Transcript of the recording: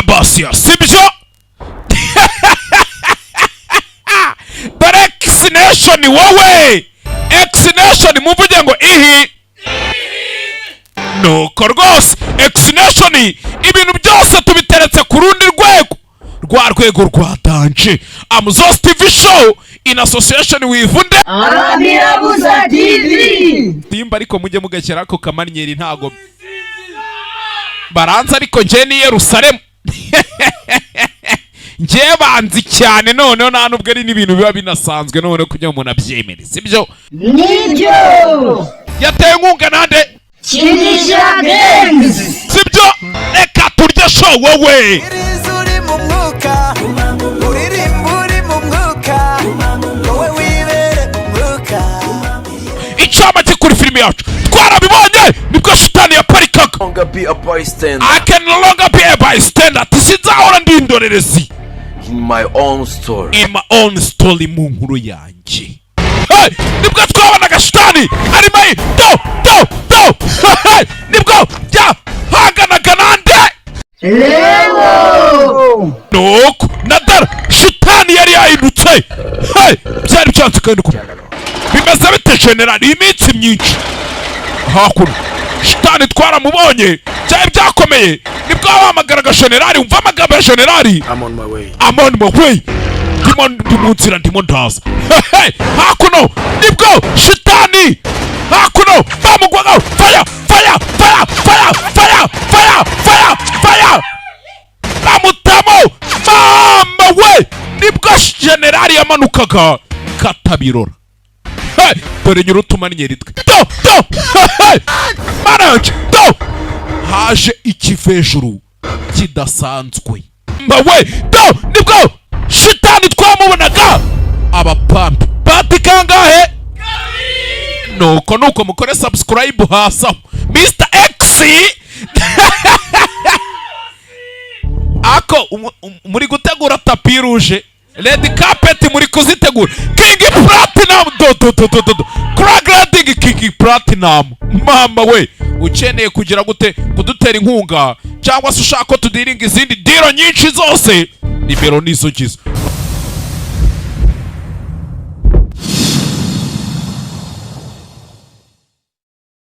Bosio sibyo dore X-Nation wowe X-Nation muvuge ngo ihi nuko rwose X-Nation ibintu byose tubiteretse ku rundi rwego rwa rwego rwa danje Amuzos TV show in association with Vunde Amirabuza TV timba ariko mujye mugakera ko kamanyeri ntago baranza ariko nje ni Yerusalemu nje banzi cyane none nta nubwo ari n'ibintu biba binasanzwe none kujya umuntu abyemere sibyo nibyo yateye nkunga nande Kinisha Games sibyo reka turye show wowe uri mu mwuka uri mu mwuka wowe wibere mu mwuka icyama kuri filime yacu twarabibonye nibwo shitani yaparikaga I can no longer be a bystander tisizahora ndi indorerezi in my own story mu nkuru yanjye nibwo twabonaga shitani arimo do nibwo byahanganaga nande Lewo nuko nadara shitani yari yahindutse byari byanze kandi ko bimeze bite general iminsi myinshi hakuno shitani twaramubonye byari byakomeye nibwo wahamagaraga general umva amagambo ya general I'm on my way ndi mu nzira ndimo ndaza hakuno nibwo shitani hakuno bamugwaga fire bamutamo mama we nibwo general yamanukaga katabirora dore nyirutuma nyeritwe maranje haje ikivejuru kidasanzwe mbawe nibwo shitani twamubonaga abapampi bati kangahe nuko mukore subscribe hasa Mr. X ako muri gutegura tapi rouge red carpet muri kuzitegura King Platinum Craig King Platinum mama we ukeneye kugira gute kudutera inkunga cyangwa se ushaka ko tudiringa izindi diro nyinshi zose nimero nizo gizo